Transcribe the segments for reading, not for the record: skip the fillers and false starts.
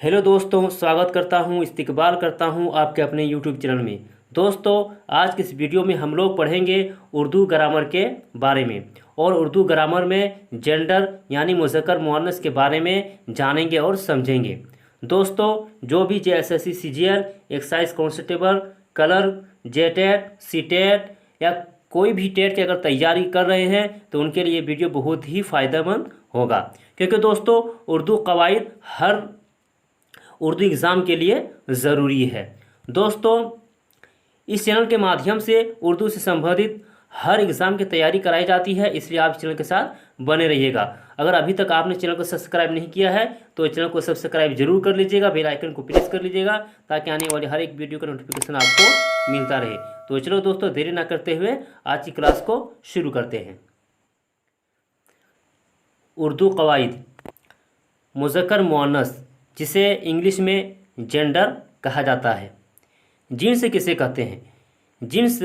Hello दोस्तों, स्वागत करता हूं, इस्तकबाल करता हूं आपके अपने यूट्यूब चैनल में। दोस्तों, आज की इस वीडियो में हम लोग पढ़ेंगे उर्दू ग्रामर के बारे में और उर्दू ग्रामर में जेंडर यानी मुज़क्कर मुअन्नस के बारे में जानेंगे और समझेंगे। दोस्तों, जो भी JSSC CGL excise constable clerk JTET CTET या कोई भी टेट की अगर तैयारी कर रहे हैं तो उनके लिए वीडियो बहुत ही फ़ायदेमंद होगा, क्योंकि दोस्तों उर्दू कवायद हर उर्दू एग्ज़ाम के लिए ज़रूरी है। दोस्तों, इस चैनल के माध्यम से उर्दू से संबंधित हर एग्ज़ाम की तैयारी कराई जाती है, इसलिए आप चैनल के साथ बने रहिएगा। अगर अभी तक आपने चैनल को सब्सक्राइब नहीं किया है तो चैनल को सब्सक्राइब जरूर कर लीजिएगा, बेल आइकन को प्रेस कर लीजिएगा ताकि आने वाली हर एक वीडियो का नोटिफिकेशन आपको मिलता रहे। तो चलो दोस्तों, देरी ना करते हुए आज की क्लास को शुरू करते हैं। उर्दू कवायद मुज़क्कर मुअन्नस, जिसे इंग्लिश में जेंडर कहा जाता है। जिन्स किसे कहते हैं? जिन्स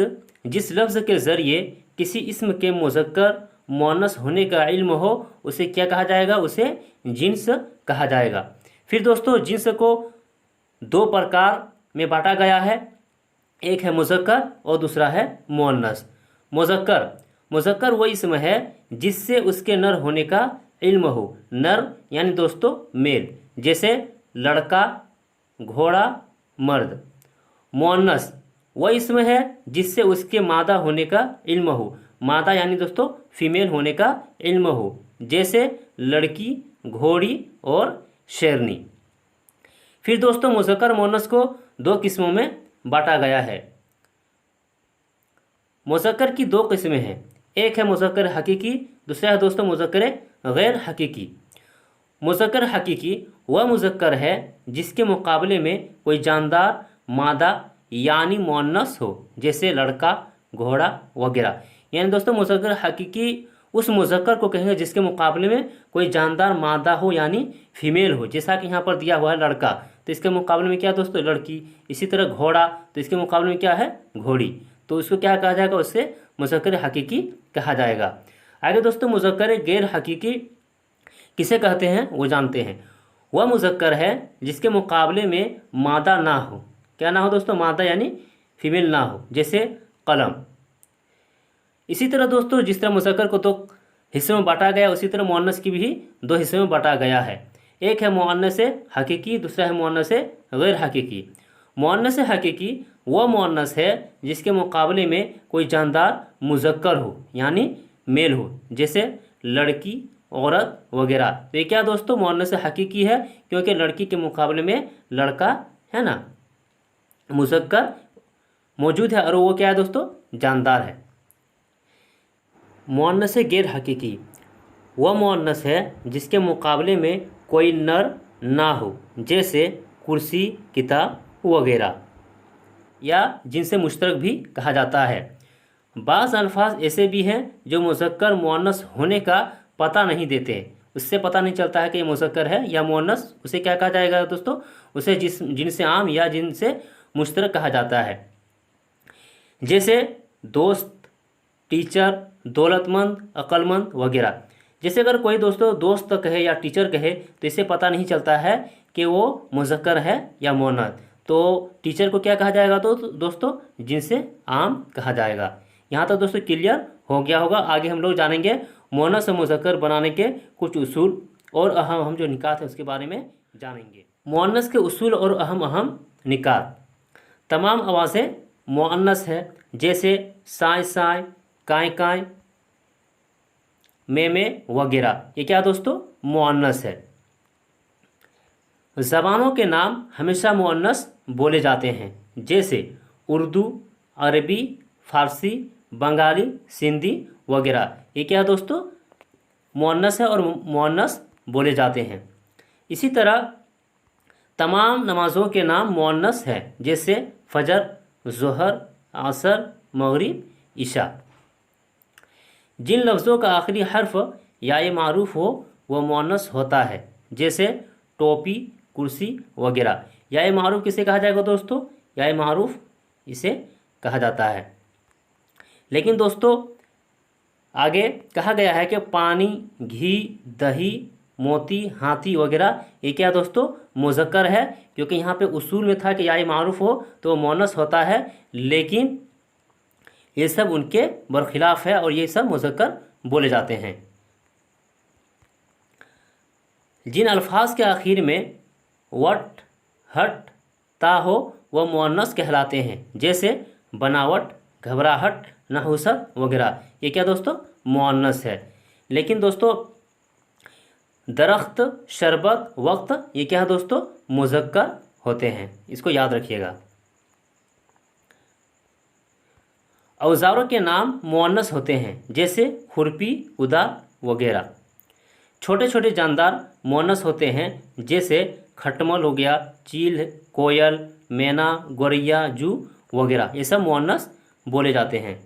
जिस लफ्ज़ के ज़रिए किसी इस्म के मुज़क्कर मुअन्नस होने का इल्म हो उसे क्या कहा जाएगा? उसे जिन्स कहा जाएगा। फिर दोस्तों, जिन्स को दो प्रकार में बांटा गया है, एक है मुज़क्कर और दूसरा है मुअन्नस। मुज़क्कर वो इस्म है जिससे उसके नर होने का इल्म हो। नर यानी दोस्तों मेल, जैसे लड़का, घोड़ा, मर्द। मुअन्नस वह इस्म है जिससे उसके मादा होने का इल्म हो। मादा यानी दोस्तों फीमेल होने का इल्म हो, जैसे लड़की, घोड़ी और शेरनी। फिर दोस्तों, मुज़क्कर मुअन्नस को दो किस्मों में बांटा गया है। मुज़क्कर की दो किस्में हैं, एक है मुज़क्कर हकीकी, दूसरा है दोस्तों मुज़क्कर गैर हकीकी। मुज़क्कर हकीकी वह मुज़क्कर है जिसके मुकाबले में कोई जानदार मादा यानी मुअन्नस हो, जैसे लड़का, घोड़ा वगैरह। यानी दोस्तों मुज़क्कर हकीकी उस मुज़क्कर को कहेंगे जिसके मुकाबले में कोई जानदार मादा हो यानी फीमेल हो। जैसा कि यहाँ पर दिया हुआ है लड़का, तो इसके मुकाबले में क्या दोस्तों? लड़की। इसी तरह घोड़ा, तो इसके मुकाबले में क्या है? घोड़ी। तो इसको क्या कहा जाएगा? उससे मुज़क्कर हकीकी कहा जाएगा। आगे दोस्तों, मुज़क्कर गैर हकीकी किसे कहते हैं वो जानते हैं। वह मुज़क्कर है जिसके मुकाबले में मादा ना हो। क्या ना हो दोस्तों? मादा यानी फीमेल ना हो, जैसे कलम। इसी तरह दोस्तों, जिस तरह मुज़क्कर को दो हिस्सों में बांटा गया, उसी तरह मुअन्नस की भी दो हिस्सों में बांटा गया है। एक है मुअन्नस हकीकी, दूसरा है मुअन्नस गैर हकीकी। मुअन्नस हकीकी वह मुअन्नस है जिसके मुकाबले में कोई जानदार मुज़क्कर हो यानी मेल हो, जैसे लड़की, औरत वगैरह। तो ये क्या दोस्तों? मुअन्नस हकीकी है, क्योंकि लड़की के मुकाबले में लड़का है ना मुज़क्कर मौजूद है और वो क्या है दोस्तों? जानदार है। मुअन्नस गैर हकीकी वह मुअन्नस है जिसके मुकाबले में कोई नर ना हो, जैसे कुर्सी, किताब वगैरह, या जिनसे मुश्तरक भी कहा जाता है। बाज़ अल्फाज ऐसे भी हैं जो मुज़क्कर मुअन्नस होने का पता नहीं देते। उससे पता नहीं चलता है कि ये मुज़क्कर है या मुअन्नस। उसे क्या कहा जाएगा दोस्तों? उसे जिनसे आम या जिनसे मुश्तरक कहा जाता है, जैसे दोस्त, टीचर, दौलतमंद, अक्लमंद वगैरह। जैसे अगर कोई दोस्तों दोस्त कहे या टीचर कहे तो इससे पता नहीं चलता है कि वो मुज़क्कर है या मुअन्नस। तो टीचर को क्या कहा जाएगा? तो दोस्तों जिनसे आम कहा जाएगा। यहाँ तक दोस्तों क्लियर हो गया होगा। आगे हम लोग जानेंगे मुअन्नस और मुज़क्कर बनाने के कुछ उसूल और अहम जो निकात है उसके बारे में जानेंगे। मुअन्नस के उसूल और अहम निकात। तमाम आवाज़ें मुअन्नस है, जैसे साय साय, काय काय, में वगैरह। ये क्या दोस्तों? मुअन्नस है। ज़बानों के नाम हमेशा मुअन्नस बोले जाते हैं, जैसे उर्दू, अरबी, फ़ारसी, बंगाली, सिंधी वगैरह। ये क्या दोस्तों? मुअन्नस है और मुअन्नस बोले जाते हैं। इसी तरह तमाम नमाज़ों के नाम मुअन्नस है, जैसे फजर, ज़ोहर, असर, मगरिब, इशा। जिन लफ्ज़ों का आखिरी हर्फ या ये मारूफ हो वह मुअन्नस होता है, जैसे टोपी, कुर्सी वगैरह। या ये मारूफ किसे कहा जाएगा दोस्तों? या ये मारूफ इसे कहा जाता है। लेकिन दोस्तों आगे कहा गया है कि पानी, घी, दही, मोती, हाथी वगैरह, ये क्या दोस्तों मुज़क्कर है, क्योंकि यहाँ पे उसूल में था कि या मारूफ हो तो मुअन्नस होता है, लेकिन ये सब उनके बरखिलाफ़ है और ये सब मुज़क्कर बोले जाते हैं। जिन अल्फाज के आखिर में वट, हट, ता हो वह मुअन्नस कहलाते हैं, जैसे बनावट, घबराहट, नहुसत वगैरह, ये क्या दोस्तों मुअन्नस है। लेकिन दोस्तों दरख्त, शरबत, वक्त, ये क्या है दोस्तों मुज़क्कर होते हैं, इसको याद रखिएगा। औजारों के नाम मुअन्नस होते हैं, जैसे खुरपी, कुदाल वगैरह। छोटे छोटे जानदार मुअन्नस होते हैं, जैसे खटमल हो गया, चील, कोयल, मैना, गौरैया, जू वगैरह, ये सब मुअन्नस बोले जाते हैं।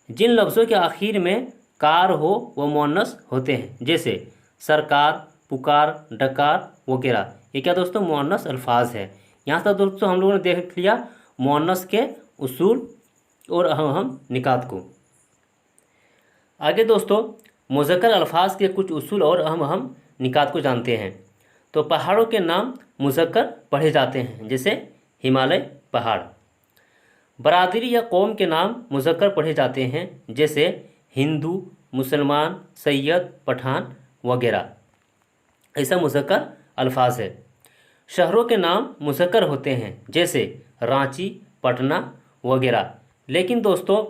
जिन लफ्ज़ों के आखिर में कार हो वह मुअन्नस होते हैं, जैसे सरकार, पुकार, डकार वगैरह, ये क्या दोस्तों मुअन्नस अल्फाज है। यहाँ तक दोस्तों हम लोगों ने देख लिया मुअन्नस के उसूल और अहम निकात को। आगे दोस्तों मुज़क्कर अल्फाज के कुछ उसूल और अहम निकात को जानते हैं। तो पहाड़ों के नाम मुज़क्कर पढ़े जाते हैं, जैसे हिमालय पहाड़। बरादरी या कौम के नाम मुज़क्कर पढ़े जाते हैं, जैसे हिंदू, मुसलमान, सैयद, पठान वगैरह, ऐसा मुज़क्कर अल्फाज है। शहरों के नाम मुज़क्कर होते हैं, जैसे रांची, पटना वगैरह, लेकिन दोस्तों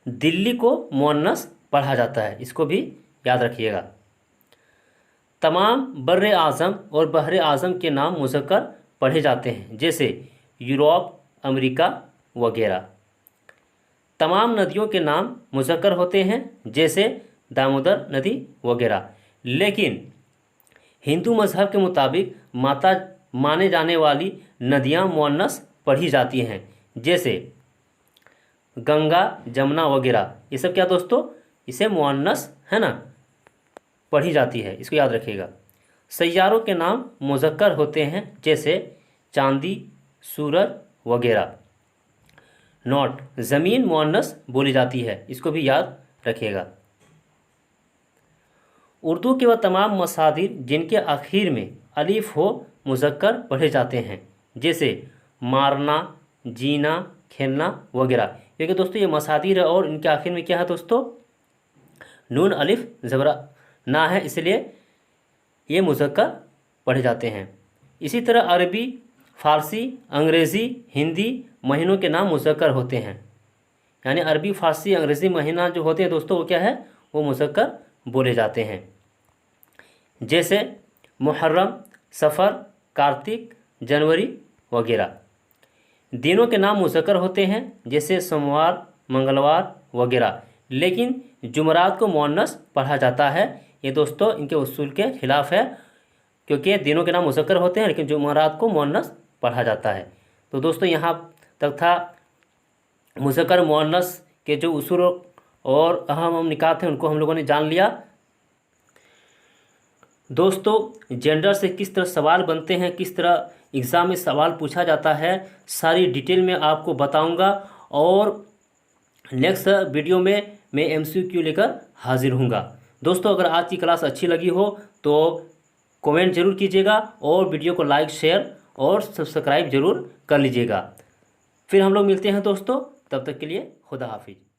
दिल्ली को मुअन्नस पढ़ा जाता है, इसको भी याद रखिएगा। तमाम बर्रे आज़म और बहरे आज़म के नाम मुज़क्कर पढ़े जाते हैं, जैसे यूरोप, अमेरिका वगैरह। तमाम नदियों के नाम मुज़क्कर होते हैं, जैसे दामोदर नदी वगैरह, लेकिन हिंदू मज़हब के मुताबिक माता माने जाने वाली नदियाँ मुअन्नस पढ़ी जाती हैं, जैसे गंगा, जमुना वगैरह, ये सब क्या दोस्तों इसे मुअन्नस है ना पढ़ी जाती है, इसको याद रखिएगा। सैयारों के नाम मुज़क्कर होते हैं, जैसे चांदी, सूरज वगैरह। नोट, ज़मीन मुअन्नस बोली जाती है, इसको भी याद रखिएगा। उर्दू के वह तमाम मसादिर जिनके आखिर में अलिफ हो मुज़क्कर पढ़े जाते हैं, जैसे मारना, जीना, खेलना वगैरह, क्योंकि दोस्तों ये मसादिर है और इनके आखिर में क्या है दोस्तों नून अलिफ ज़बरा ना है, इसलिए ये मुज़क्कर पढ़े जाते हैं। इसी तरह अरबी, फ़ारसी, अंग्रेज़ी, हिंदी महीनों के नाम मुज़क्कर होते हैं, यानी अरबी, फ़ारसी, अंग्रेज़ी महीना जो होते हैं दोस्तों वो क्या है वो मुज़क्कर बोले जाते हैं, जैसे मुहर्रम, सफ़र, कार्तिक, जनवरी वगैरह। दिनों के नाम मुज़क्कर होते हैं, जैसे सोमवार, मंगलवार वगैरह, लेकिन जुमरात को मुअन्नस पढ़ा जाता है, ये दोस्तों इनके उसूल के खिलाफ है, क्योंकि दिनों के नाम मुज़क्कर होते हैं लेकिन जुमरात को मुअन्नस पढ़ा जाता है। तो दोस्तों यहाँ तक था मुज़क्कर मुअन्नस के जो उसूल और अहम निकात हैं उनको हम लोगों ने जान लिया। दोस्तों जेंडर से किस तरह सवाल बनते हैं, किस तरह एग्ज़ाम में सवाल पूछा जाता है, सारी डिटेल में आपको बताऊंगा और नेक्स्ट वीडियो में मैं MCQ लेकर हाजिर हूँगा। दोस्तों अगर आज की क्लास अच्छी लगी हो तो कमेंट ज़रूर कीजिएगा और वीडियो को लाइक, शेयर और सब्सक्राइब ज़रूर कर लीजिएगा। फिर हम लोग मिलते हैं दोस्तों, तब तक के लिए खुदा हाफिज़।